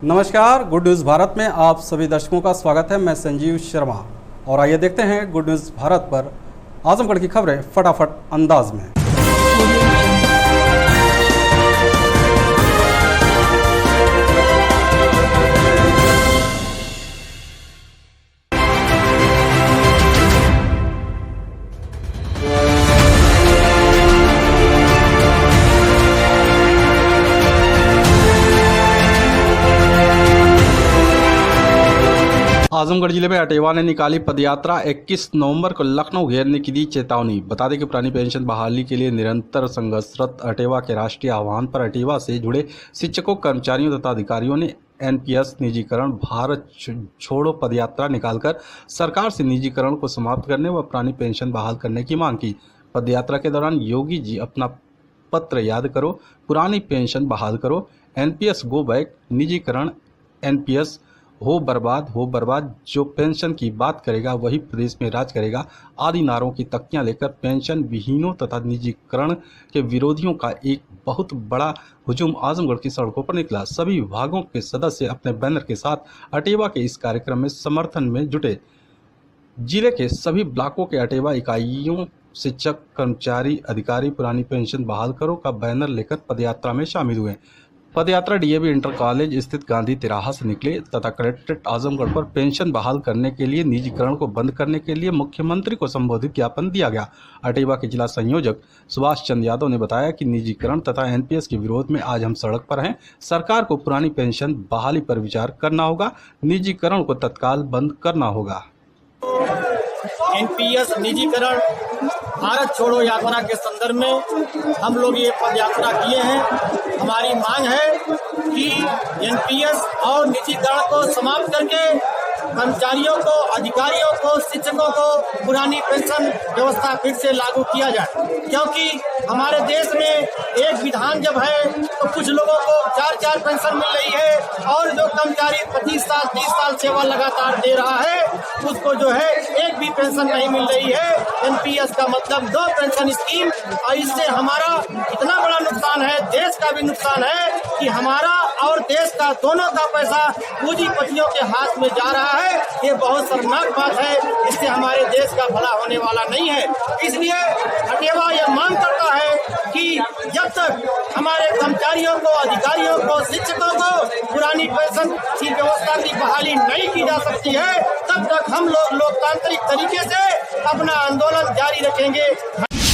नमस्कार, good news Bharat में आप सभी दर्शकों का स्वागत है। मैं संजीव शर्मा और आइए देखते हैं गुड न्यूज़ भारत पर आजमगढ़ की खबरें फटाफट अंदाज में। आजमगढ़ जिले में अटेवा ने निकाली पदयात्रा। 21 नवंबर को लखनऊ घेरने की दी चेतावनी। बता दें कि पुरानी पेंशन बहाली के लिए निरंतर संघर्षरत अटेवा के राष्ट्रीय आह्वान पर अटेवा से जुड़े शिक्षकों, कर्मचारियों तथा अधिकारियों ने एनपीएस निजीकरण भारत छोड़ो पदयात्रा निकालकर सरकार से निजीकरण को समाप्त करने व पुरानी पेंशन बहाल करने की मांग की। पदयात्रा के दौरान योगी जी अपना पत्र याद करो, पुरानी पेंशन बहाल करो, एनपीएस गो बैक, निजीकरण एनपीएस हो बर्बाद, जो पेंशन की बात करेगा वही प्रदेश में राज करेगा आदि नारों की तख्तियां लेकर पेंशन विहीनों तथा निजीकरण के विरोधियों का एक बहुत बड़ा हुजूम आजमगढ़ की सड़कों पर निकला। सभी विभागों के सदस्य अपने बैनर के साथ अटेवा के इस कार्यक्रम में समर्थन में जुटे। जिले के सभी ब्लॉकों के अटेवा इकाइयों, शिक्षक, कर्मचारी, अधिकारी पुरानी पेंशन बहाल करो का बैनर लेकर पदयात्रा में शामिल हुए। पदयात्रा डीएवी इंटर कॉलेज स्थित गांधी तिराहा से निकले तथा कलेक्ट्रेट आजमगढ़ पर पेंशन बहाल करने के लिए, निजीकरण को बंद करने के लिए मुख्यमंत्री को संबोधित ज्ञापन दिया गया। अटेवा के जिला संयोजक सुभाष चंद्र यादव ने बताया कि निजीकरण तथा एनपीएस के विरोध में आज हम सड़क पर हैं। सरकार को पुरानी पेंशन बहाली पर विचार करना होगा, निजीकरण को तत्काल बंद करना होगा। एनपीएस निजीकरण भारत छोड़ो यात्रा के संदर्भ में हम लोग ये पद यात्रा किए हैं। हमारी मांग है कि एनपीएस और निजीकरण को समाप्त करके कर्मचारियों को, अधिकारियों को, शिक्षकों को पुरानी पेंशन व्यवस्था फिर से लागू किया जाए, क्योंकि हमारे देश में एक विधान जब है तो कुछ लोगों को 4 पेंशन मिल रही है और जो कर्मचारी 25 साल 30 साल सेवा लगातार दे रहा है उसको जो है एक भी पेंशन नहीं मिल रही है। एनपीएस का मतलब 2 पेंशन स्कीम, और इससे हमारा इतना बड़ा नुकसान है, देश का भी नुकसान है कि हमारा और देश का दोनों का पैसा पूंजीपतियों के हाथ में जा रहा है। ये बहुत शर्मनाक बात है, इससे हमारे देश का भला होने वाला नहीं है। इसलिए अटेवा यह मांग करता है कि जब तक हमारे कर्मचारियों को, अधिकारियों को, शिक्षकों को पुरानी पेंशन की व्यवस्था की बहाली नहीं की जा सकती है, तब तक हम लोग लोकतांत्रिक तरीके से अपना आंदोलन जारी रखेंगे।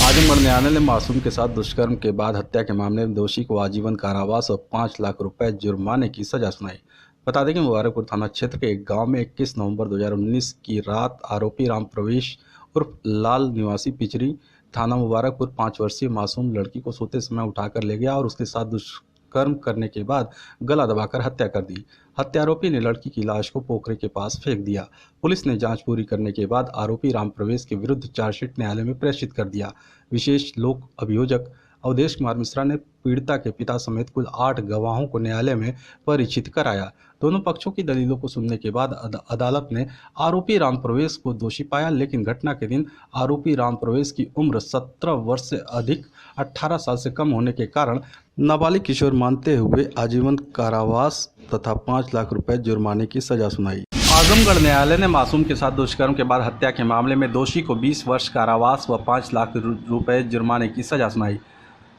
आजमगढ़ न्यायालय ने मासूम के साथ दुष्कर्म के बाद हत्या के मामले में दोषी को आजीवन कारावास और 5 लाख रुपए जुर्माने की सजा सुनाई। बता दें कि मुबारकपुर थाना क्षेत्र के एक गांव में 21 नवंबर 2019 की रात आरोपी राम प्रवेश उर्फ लाल निवासी पिचरी थाना मुबारकपुर 5 वर्षीय मासूम लड़की को सोते समय उठाकर ले गया और उसके साथ दुष्कर्म करने के बाद गला दबाकर हत्या कर दी। हत्यारोपी ने लड़की की लाश को पोखरे के पास फेंक दिया। पुलिस ने जांच पूरी करने के बाद आरोपी राम प्रवेश के विरुद्ध चार्जशीट न्यायालय में प्रेषित कर दिया। विशेष लोक अभियोजक अवधेश कुमार मिश्रा ने पीड़िता के पिता समेत कुल 8 गवाहों को न्यायालय में परिचित कराया। दोनों पक्षों की दलीलों को सुनने के बाद अदालत ने आरोपी राम प्रवेश को दोषी पाया, लेकिन घटना के दिन आरोपी राम प्रवेश की उम्र 17 वर्ष से अधिक 18 साल से कम होने के कारण नाबालिग किशोर मानते हुए आजीवन कारावास तथा 5 लाख रुपए जुर्माने की सजा सुनाई। आजमगढ़ न्यायालय ने मासूम के साथ दुष्कर्म के बाद हत्या के मामले में दोषी को 20 वर्ष कारावास व 5 लाख रुपए जुर्माने की सजा सुनाई।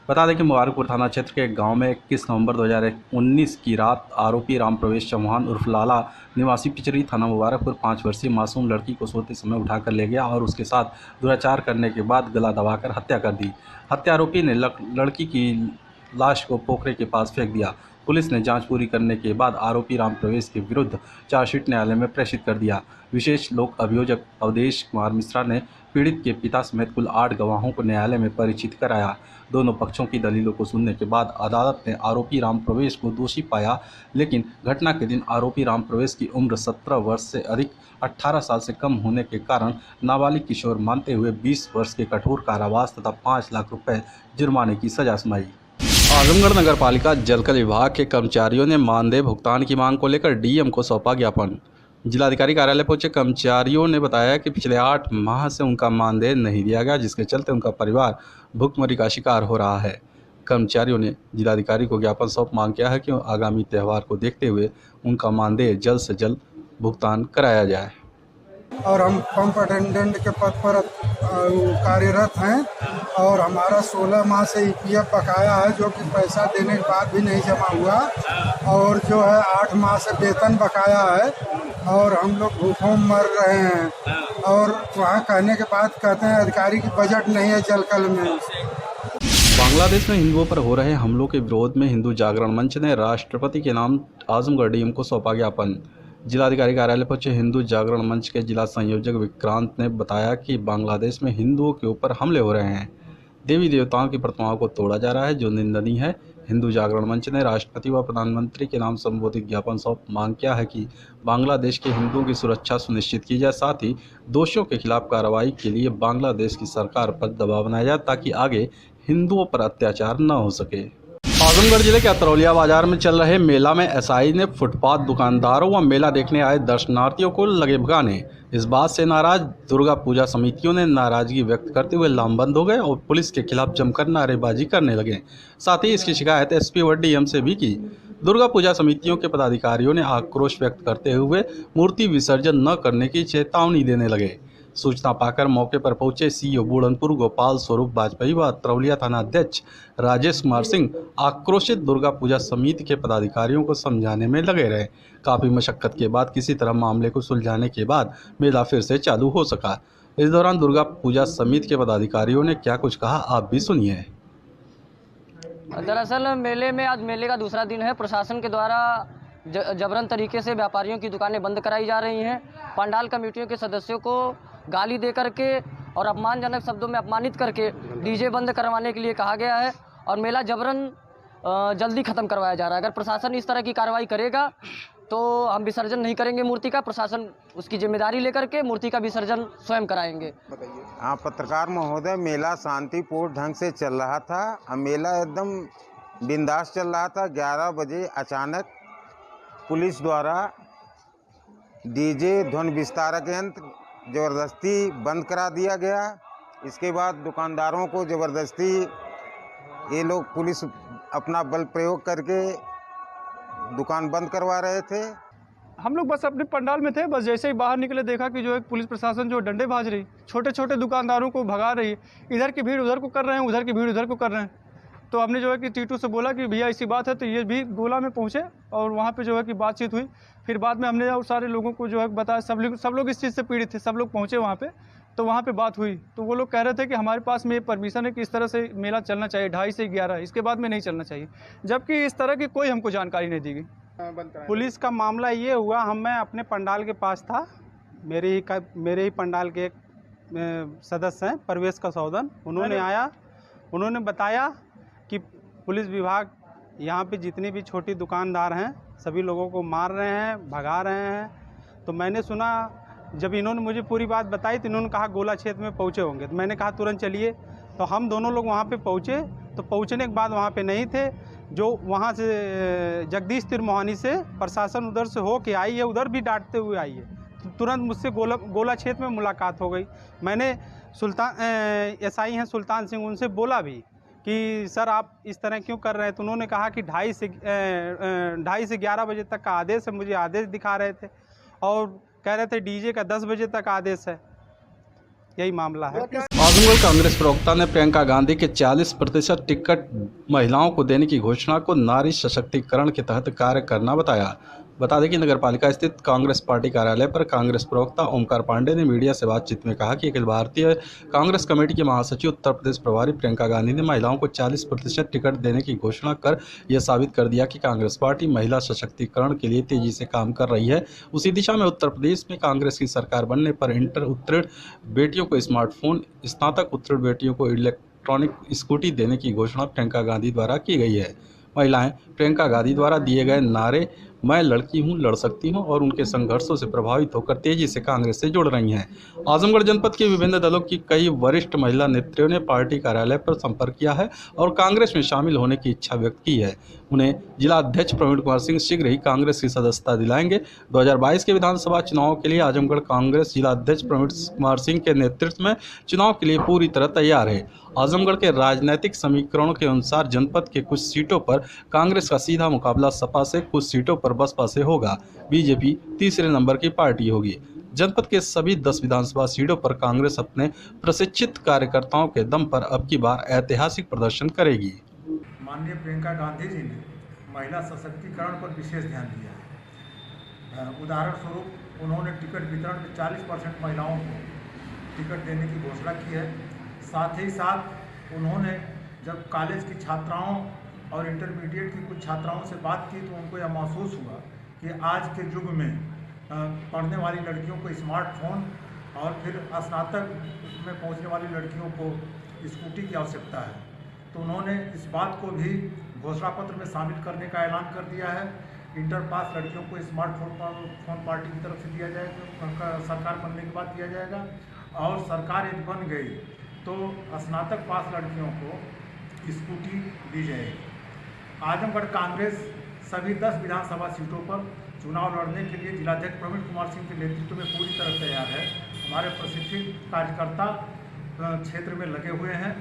बता दें कि मुबारकपुर थाना क्षेत्र के एक गांव में 21 नवंबर 2019 की रात आरोपी राम प्रवेश चौहान उर्फ लाला निवासी पिचरी थाना मुबारकपुर 5 वर्षीय मासूम लड़की को सोते समय उठाकर ले गया और उसके साथ दुराचार करने के बाद गला दबाकर हत्या कर दी। हत्यारोपी ने लड़की की लाश को पोखरे के पास फेंक दिया। पुलिस ने जांच पूरी करने के बाद आरोपी राम प्रवेश के विरुद्ध चार्जशीट न्यायालय में प्रेषित कर दिया। विशेष लोक अभियोजक अवधेश कुमार मिश्रा ने पीड़ित के पिता समेत कुल 8 गवाहों को न्यायालय में परिचित कराया। दोनों पक्षों की दलीलों को सुनने के बाद अदालत ने आरोपी राम प्रवेश को दोषी पाया, लेकिन घटना के दिन आरोपी राम प्रवेश की उम्र 17 वर्ष से अधिक 18 साल से कम होने के कारण नाबालिग किशोर मानते हुए 20 वर्ष के कठोर कारावास तथा 5 लाख रुपए जुर्माने की सजा सुनाई। आजमगढ़ नगर पालिका जलकर विभाग के कर्मचारियों ने मानदेय भुगतान की मांग को लेकर डीएम को सौंपा ज्ञापन। जिलाधिकारी कार्यालय पहुंचे कर्मचारियों ने बताया कि पिछले 8 माह से उनका मानदेय नहीं दिया गया, जिसके चलते उनका परिवार भुखमरी का शिकार हो रहा है। कर्मचारियों ने जिलाधिकारी को ज्ञापन सौंप मांग किया है कि आगामी त्यौहार को देखते हुए उनका मानदेय जल्द से जल्द भुगतान कराया जाए। और हम पंप अटेंडेंट के पद पर कार्यरत हैं और हमारा 16 माह से ईपीएफ बकाया है, जो कि पैसा देने के बाद भी नहीं जमा हुआ, और जो है 8 माह से वेतन बकाया है और हम लोग भूखों मर रहे हैं। और वहाँ कहने के बाद कहते हैं अधिकारी की बजट नहीं है जलकल में। बांग्लादेश में हिंदुओं पर हो रहे हमलों के विरोध में हिंदू जागरण मंच ने राष्ट्रपति के नाम आजमगढ़ डीएम को सौंपा ज्ञापन। जिलाधिकारी कार्यालय पहुंचे हिंदू जागरण मंच के जिला संयोजक विक्रांत ने बताया कि बांग्लादेश में हिंदुओं के ऊपर हमले हो रहे हैं, देवी देवताओं की प्रतिमाओं को तोड़ा जा रहा है, जो निंदनीय है। हिंदू जागरण मंच ने राष्ट्रपति व प्रधानमंत्री के नाम संबोधित ज्ञापन सौंप मांग किया है कि बांग्लादेश के हिंदुओं की सुरक्षा सुनिश्चित की जाए, साथ ही दोषियों के खिलाफ कार्रवाई के लिए बांग्लादेश की सरकार पर दबाव बनाया जाए ताकि आगे हिंदुओं पर अत्याचार न हो सके। आजमगढ़ जिले के अतरौलिया बाजार में चल रहे मेला में एसआई ने फुटपाथ दुकानदारों व मेला देखने आए दर्शनार्थियों को लगे भगाने। इस बात से नाराज दुर्गा पूजा समितियों ने नाराजगी व्यक्त करते हुए लामबंद हो गए और पुलिस के खिलाफ जमकर नारेबाजी करने लगे। साथ ही इसकी शिकायत एसपी व डीएम से भी की। दुर्गा पूजा समितियों के पदाधिकारियों ने आक्रोश व्यक्त करते हुए मूर्ति विसर्जन न करने की चेतावनी देने लगे। सूचना पाकर मौके पर पहुंचे सीईओ बूढ़नपुर गोपाल स्वरूप वाजपेयी व अतरौलिया थाना अध्यक्ष राजेश कुमार सिंह आक्रोशित दुर्गा पूजा समिति के पदाधिकारियों को समझाने में लगे रहे। काफ़ी मशक्कत के बाद किसी तरह मामले को सुलझाने के बाद मेला फिर से चालू हो सका। इस दौरान दुर्गा पूजा समिति के पदाधिकारियों ने क्या कुछ कहा, आप भी सुनिए। दरअसल मेले में आज मेले का दूसरा दिन है। प्रशासन के द्वारा जबरन तरीके से व्यापारियों की दुकानें बंद कराई जा रही हैं। पंडाल कमेटियों के सदस्यों को गाली दे करके और अपमानजनक शब्दों में अपमानित करके डीजे बंद करवाने के लिए कहा गया है और मेला जबरन जल्दी ख़त्म करवाया जा रहा है। अगर प्रशासन इस तरह की कार्रवाई करेगा तो हम विसर्जन नहीं करेंगे मूर्ति का। प्रशासन उसकी जिम्मेदारी लेकर के मूर्ति का विसर्जन स्वयं कराएंगे। हाँ, पत्रकार महोदय, मेला शांतिपूर्ण ढंग से चल रहा था। मेला एकदम बिंदास चल रहा था। 11 बजे अचानक पुलिस द्वारा डीजे ध्वनि विस्तारक यंत्र ज़बरदस्ती बंद करा दिया गया। इसके बाद दुकानदारों को ज़बरदस्ती ये लोग पुलिस अपना बल प्रयोग करके दुकान बंद करवा रहे थे। हम लोग बस अपने पंडाल में थे, बस जैसे ही बाहर निकले देखा कि जो एक पुलिस प्रशासन जो डंडे भाज रही, छोटे छोटे दुकानदारों को भगा रही है। इधर की भीड़ उधर को कर रहे हैं, उधर की भीड़ उधर को कर रहे हैं। तो हमने जो है कि टीटू से बोला कि भैया ऐसी बात है, तो ये भी गोला में पहुँचे और वहाँ पे जो है कि बातचीत हुई। फिर बाद में हमने और सारे लोगों को जो है बताया, सब लोग इस चीज़ से पीड़ित थे। सब लोग पहुँचे वहाँ पे, तो वहाँ पे बात हुई तो वो लोग कह रहे थे कि हमारे पास में ये परमिशन है कि इस तरह से मेला चलना चाहिए 2:30 से 11, इसके बाद में नहीं चलना चाहिए, जबकि इस तरह की कोई हमको जानकारी नहीं दी गई। पुलिस का मामला ये हुआ, मैं अपने पंडाल के पास था। मेरे ही पंडाल के एक सदस्य हैं परवेश का सौदन, उन्होंने आया, उन्होंने बताया कि पुलिस विभाग यहाँ पे जितनी भी छोटी दुकानदार हैं सभी लोगों को मार रहे हैं, भगा रहे हैं। तो मैंने सुना, जब इन्होंने मुझे पूरी बात बताई तो इन्होंने कहा गोला क्षेत्र में पहुँचे होंगे। तो मैंने कहा तुरंत चलिए। तो हम दोनों लोग वहाँ पे पहुँचे। तो पहुँचने के बाद वहाँ पे नहीं थे, जो वहाँ से जगदीश तिरमोहानी से प्रशासन उधर से हो के आई है, उधर भी डांटते हुए आई है। तो तुरंत मुझसे गोला क्षेत्र में मुलाकात हो गई। मैंने एसआई हैं सुल्तान सिंह, उनसे बोला भी कि सर आप इस तरह क्यों कर रहे हैं। तो उन्होंने कहा कि 2:30 से 11 बजे तक का आदेश है। मुझे आदेश दिखा रहे थे और कह रहे थे डीजे का 10 बजे तक आदेश है। यही मामला है। आजमगढ़ कांग्रेस प्रवक्ता ने प्रियंका गांधी के 40% टिकट महिलाओं को देने की घोषणा को नारी सशक्तिकरण के तहत कार्य करना बताया। बता दें कि नगरपालिका स्थित कांग्रेस पार्टी कार्यालय पर कांग्रेस प्रवक्ता ओमकार पांडे ने मीडिया से बातचीत में कहा कि अखिल भारतीय कांग्रेस कमेटी की महासचिव उत्तर प्रदेश प्रभारी प्रियंका गांधी ने महिलाओं को 40% टिकट देने की घोषणा कर यह साबित कर दिया कि कांग्रेस पार्टी महिला सशक्तिकरण के लिए तेजी से काम कर रही है। उसी दिशा में उत्तर प्रदेश में कांग्रेस की सरकार बनने पर इंटर उत्तीर्ण बेटियों को स्मार्टफोन, स्नातक उत्तीर्ण बेटियों को इलेक्ट्रॉनिक स्कूटी देने की घोषणा प्रियंका गांधी द्वारा की गई है। महिलाएं प्रियंका गांधी द्वारा दिए गए नारे मैं लड़की हूं, लड़ सकती हूं और उनके संघर्षों से प्रभावित होकर तेजी से कांग्रेस से जुड़ रही हैं। आजमगढ़ जनपद के विभिन्न दलों की कई वरिष्ठ महिला नेत्रियों ने पार्टी कार्यालय पर संपर्क किया है और कांग्रेस में शामिल होने की इच्छा व्यक्त की है। उन्हें जिला अध्यक्ष प्रवीण कुमार सिंह शीघ्र ही कांग्रेस की सदस्यता दिलाएंगे। 2022 के विधानसभा चुनाव के लिए आजमगढ़ कांग्रेस जिला अध्यक्ष प्रवीण कुमार सिंह के नेतृत्व में चुनाव के लिए पूरी तरह तैयार है। आजमगढ़ के राजनीतिक समीकरणों के अनुसार जनपद के कुछ सीटों पर कांग्रेस का सीधा मुकाबला सपा से, कुछ सीटों पर बसपा से होगा। बीजेपी तीसरे नंबर की पार्टी होगी। जनपद के सभी 10 विधानसभा सीटों पर कांग्रेस अपने प्रशिक्षित कार्यकर्ताओं के दम पर अब की बार ऐतिहासिक प्रदर्शन करेगी। माननीय प्रियंका गांधी जी ने महिला सशक्तिकरण पर विशेष ध्यान दिया है। उदाहरण स्वरूप उन्होंने टिकट वितरण में 40% महिलाओं को टिकट देने की घोषणा की है। साथ ही साथ उन्होंने जब कॉलेज की छात्राओं और इंटरमीडिएट की कुछ छात्राओं से बात की तो उनको यह महसूस हुआ कि आज के युग में पढ़ने वाली लड़कियों को स्मार्टफोन और फिर स्नातक में पहुंचने वाली लड़कियों को स्कूटी की आवश्यकता है। तो उन्होंने इस बात को भी घोषणा पत्र में शामिल करने का ऐलान कर दिया है। इंटर पास लड़कियों को स्मार्टफोन पार्टी की तरफ से दिया जाएगा, सरकार बनने के बाद दिया जाएगा। और सरकार यदि बन गई तो स्नातक पास लड़कियों को स्कूटी दी जाएगी। आजमगढ़ कांग्रेस सभी 10 विधानसभा सीटों पर चुनाव लड़ने के लिए जिलाध्यक्ष प्रवीण कुमार सिंह के नेतृत्व में पूरी तरह तैयार है। हमारे प्रशिक्षित कार्यकर्ता क्षेत्र में लगे हुए हैं।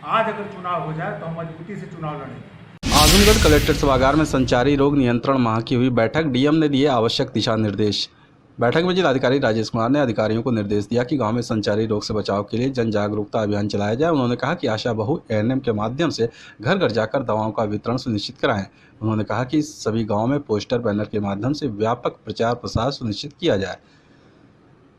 आज अगर चुनाव हो जाए तो हम मजबूती से चुनाव लड़ेंगे। आजमगढ़ कलेक्टर सभागार में संचारी रोग नियंत्रण माह की हुई बैठक। डीएम ने दिए आवश्यक दिशा निर्देश। बैठक में जिलाधिकारी राजेश कुमार ने अधिकारियों को निर्देश दिया कि गांव में संचारी रोग से बचाव के लिए जन जागरूकता अभियान चलाया जाए। उन्होंने कहा कि आशा बहू एएनएम के माध्यम से घर घर जाकर दवाओं का वितरण सुनिश्चित कराएं। उन्होंने कहा कि सभी गाँव में पोस्टर बैनर के माध्यम से व्यापक प्रचार प्रसार सुनिश्चित किया जाए।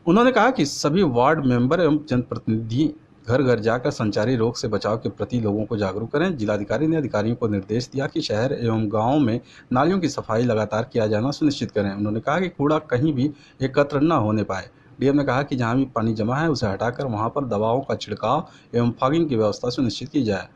उन्होंने कहा कि सभी वार्ड मेंबर एवं जनप्रतिनिधि घर घर जाकर संचारी रोग से बचाव के प्रति लोगों को जागरूक करें। जिलाधिकारी ने अधिकारियों को निर्देश दिया कि शहर एवं गांवों में नालियों की सफाई लगातार किया जाना सुनिश्चित करें। उन्होंने कहा कि कूड़ा कहीं भी एकत्र न होने पाए। डीएम ने कहा कि जहां भी पानी जमा है उसे हटाकर वहां पर दवाओं का छिड़काव एवं फॉगिंग की व्यवस्था सुनिश्चित की जाए।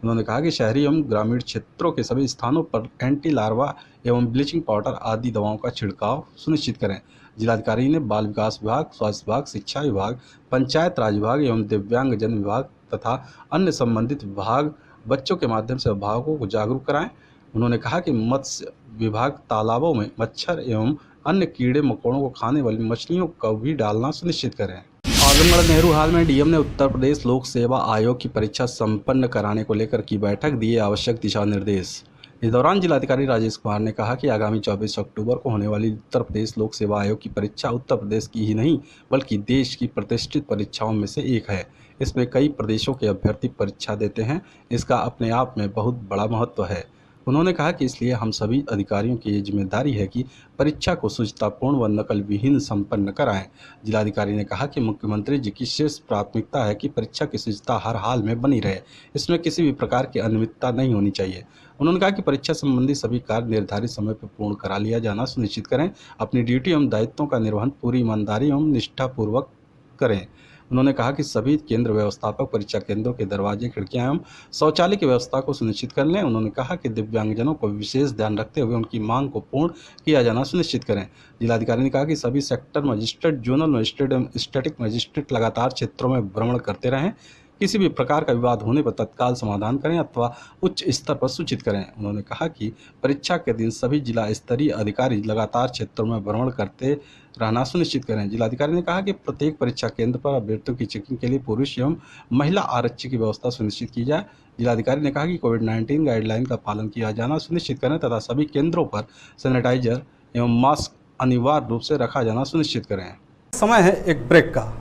उन्होंने कहा कि शहरी एवं ग्रामीण क्षेत्रों के सभी स्थानों पर एंटी लार्वा एवं ब्लीचिंग पाउडर आदि दवाओं का छिड़काव सुनिश्चित करें। जिलाधिकारी ने बाल विकास विभाग, स्वास्थ्य विभाग, शिक्षा विभाग, पंचायत राज विभाग एवं दिव्यांगजन विभाग तथा अन्य संबंधित विभाग बच्चों के माध्यम से अभिभावकों को जागरूक कराएं। उन्होंने कहा कि मत्स्य विभाग तालाबों में मच्छर एवं अन्य कीड़े मकोड़ों को खाने वाली मछलियों को भी डालना सुनिश्चित करें। आजमगढ़ नेहरू हाल में डीएम ने उत्तर प्रदेश लोक सेवा आयोग की परीक्षा संपन्न कराने को लेकर की बैठक, दिए आवश्यक दिशा निर्देश। इस दौरान जिलाधिकारी राजेश कुमार ने कहा कि आगामी 24 अक्टूबर को होने वाली उत्तर प्रदेश लोक सेवा आयोग की परीक्षा उत्तर प्रदेश की ही नहीं बल्कि देश की प्रतिष्ठित परीक्षाओं में से एक है। इसमें कई प्रदेशों के अभ्यर्थी परीक्षा देते हैं। इसका अपने आप में बहुत बड़ा महत्व है। उन्होंने कहा कि इसलिए हम सभी अधिकारियों की ये जिम्मेदारी है कि परीक्षा को शुचितापूर्ण व नकल विहीन संपन्न कराएं। जिलाधिकारी ने कहा कि मुख्यमंत्री जी की शीर्ष प्राथमिकता है कि परीक्षा की शुचिता हर हाल में बनी रहे। इसमें किसी भी प्रकार की अनियमितता नहीं होनी चाहिए। उन्होंने कहा कि परीक्षा संबंधी सभी कार्य निर्धारित समय पर पूर्ण करा लिया जाना सुनिश्चित करें। अपनी ड्यूटी एवं दायित्वों का निर्वहन पूरी ईमानदारी एवं निष्ठापूर्वक करें। उन्होंने कहा कि सभी केंद्र व्यवस्थापक परीक्षा केंद्रों के दरवाजे, खिड़कियां एवं शौचालय की व्यवस्था को सुनिश्चित कर लें। उन्होंने कहा कि दिव्यांगजनों को विशेष ध्यान रखते हुए उनकी मांग को पूर्ण किया जाना सुनिश्चित करें। जिलाधिकारी ने कहा कि सभी सेक्टर मजिस्ट्रेट, जोनल मजिस्ट्रेट एवं स्टैटिक मजिस्ट्रेट लगातार क्षेत्रों में भ्रमण करते रहें। किसी भी प्रकार का विवाद होने पर तत्काल समाधान करें अथवा उच्च स्तर पर सूचित करें। उन्होंने कहा कि परीक्षा के दिन सभी जिला स्तरीय अधिकारी लगातार क्षेत्रों में भ्रमण करते रहना सुनिश्चित करें। जिलाधिकारी ने कहा कि प्रत्येक परीक्षा केंद्र पर अभ्यर्थियों की चेकिंग के लिए पुरुष एवं महिला आरक्षी की व्यवस्था सुनिश्चित की जाए। जिलाधिकारी ने कहा कि कोविड-19 गाइडलाइन का पालन किया जाना सुनिश्चित करें तथा सभी केंद्रों पर सैनिटाइजर एवं मास्क अनिवार्य रूप से रखा जाना सुनिश्चित करें। समय है एक ब्रेक का।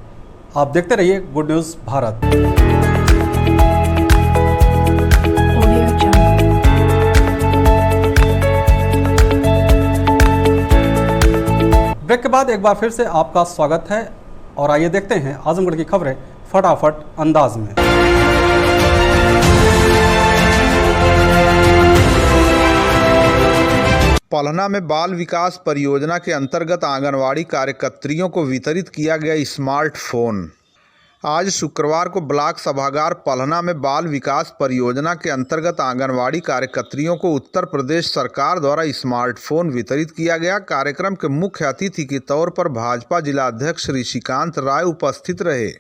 आप देखते रहिए गुड न्यूज़ भारत। ब्रेक के बाद एक बार फिर से आपका स्वागत है और आइए देखते हैं आजमगढ़ की खबरें फटाफट अंदाज में। पलहना में बाल विकास परियोजना के अंतर्गत आंगनवाड़ी कार्यकर्त्रियों को वितरित किया गया स्मार्टफोन। आज शुक्रवार को ब्लॉक सभागार पलहना में बाल विकास परियोजना के अंतर्गत आंगनवाड़ी कार्यकर्तियों को उत्तर प्रदेश सरकार द्वारा स्मार्टफोन वितरित किया गया। कार्यक्रम के मुख्य अतिथि के तौर पर भाजपा जिलाध्यक्ष ऋषिकांत राय उपस्थित रहे।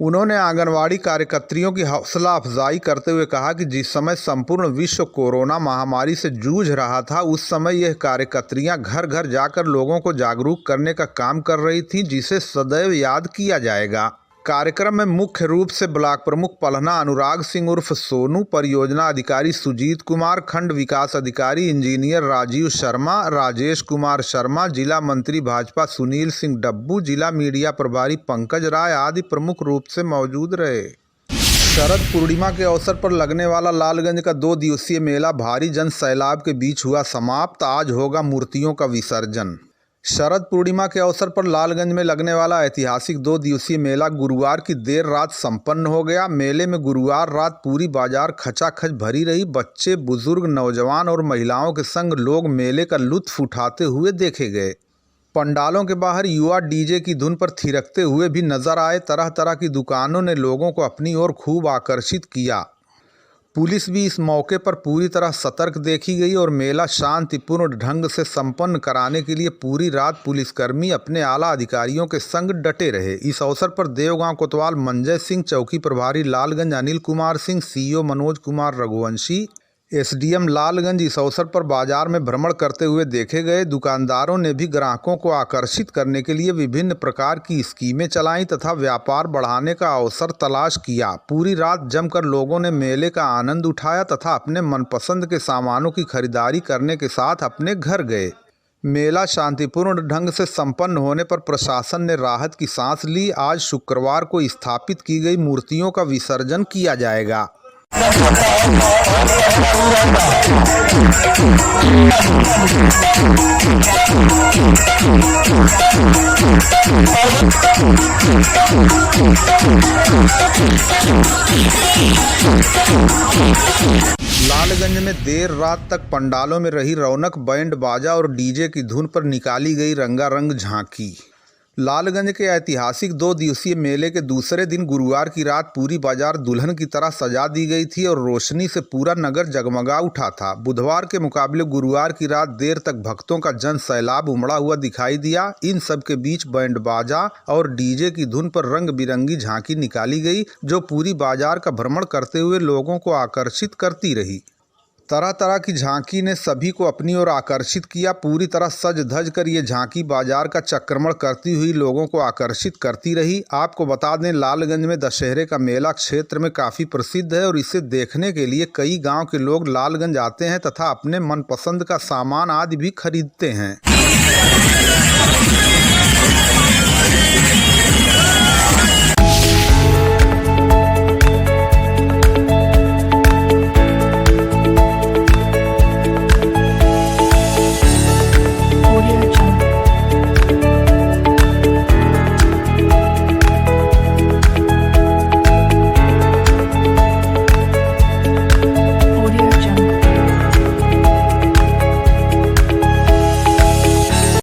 उन्होंने आंगनवाड़ी कार्यकर्तियों की हौसला अफजाई करते हुए कहा कि जिस समय संपूर्ण विश्व कोरोना महामारी से जूझ रहा था, उस समय यह कार्यकर्तियां घर घर जाकर लोगों को जागरूक करने का काम कर रही थीं, जिसे सदैव याद किया जाएगा। कार्यक्रम में मुख्य रूप से ब्लॉक प्रमुख पलहना अनुराग सिंह उर्फ सोनू, परियोजना अधिकारी सुजीत कुमार, खंड विकास अधिकारी इंजीनियर राजीव शर्मा, राजेश कुमार शर्मा, जिला मंत्री भाजपा सुनील सिंह डब्बू, जिला मीडिया प्रभारी पंकज राय आदि प्रमुख रूप से मौजूद रहे। शरद पूर्णिमा के अवसर पर लगने वाला लालगंज का 2 दिवसीय मेला भारी जन सैलाब के बीच हुआ समाप्त। आज होगा मूर्तियों का विसर्जन। शरद पूर्णिमा के अवसर पर लालगंज में लगने वाला ऐतिहासिक 2 दिवसीय मेला गुरुवार की देर रात संपन्न हो गया। मेले में गुरुवार रात पूरी बाजार खचाखच भरी रही। बच्चे, बुजुर्ग, नौजवान और महिलाओं के संग लोग मेले का लुत्फ उठाते हुए देखे गए। पंडालों के बाहर युवा डीजे की धुन पर थिरकते हुए भी नजर आए। तरह तरह की दुकानों ने लोगों को अपनी ओर खूब आकर्षित किया। पुलिस भी इस मौके पर पूरी तरह सतर्क देखी गई और मेला शांतिपूर्ण ढंग से संपन्न कराने के लिए पूरी रात पुलिसकर्मी अपने आला अधिकारियों के संग डटे रहे। इस अवसर पर देवगांव कोतवाल मंजय सिंह, चौकी प्रभारी लालगंज अनिल कुमार सिंह, सीईओ मनोज कुमार रघुवंशी, एसडीएम लालगंज इस अवसर पर बाजार में भ्रमण करते हुए देखे गए। दुकानदारों ने भी ग्राहकों को आकर्षित करने के लिए विभिन्न प्रकार की स्कीमें चलाईं तथा व्यापार बढ़ाने का अवसर तलाश किया। पूरी रात जमकर लोगों ने मेले का आनंद उठाया तथा अपने मनपसंद के सामानों की खरीदारी करने के साथ अपने घर गए। मेला शांतिपूर्ण ढंग से संपन्न होने पर प्रशासन ने राहत की सांस ली। आज शुक्रवार को स्थापित की गई मूर्तियों का विसर्जन किया जाएगा। लालगंज में देर रात तक पंडालों में रही रौनक। बैंड बाजा और डीजे की धुन पर निकाली गई रंगारंग झांकी। लालगंज के ऐतिहासिक 2 दिवसीय मेले के दूसरे दिन गुरुवार की रात पूरी बाजार दुल्हन की तरह सजा दी गई थी और रोशनी से पूरा नगर जगमगा उठा था। बुधवार के मुकाबले गुरुवार की रात देर तक भक्तों का जन सैलाब उमड़ा हुआ दिखाई दिया। इन सब के बीच बैंड बाजा और डीजे की धुन पर रंग बिरंगी झांकी निकाली गई, जो पूरी बाजार का भ्रमण करते हुए लोगों को आकर्षित करती रही। तरह तरह की झांकी ने सभी को अपनी ओर आकर्षित किया। पूरी तरह सज धज कर ये झांकी बाजार का चक्रमण करती हुई लोगों को आकर्षित करती रही। आपको बता दें, लालगंज में दशहरे का मेला क्षेत्र में काफ़ी प्रसिद्ध है और इसे देखने के लिए कई गांव के लोग लालगंज आते हैं तथा अपने मनपसंद का सामान आदि भी खरीदते हैं।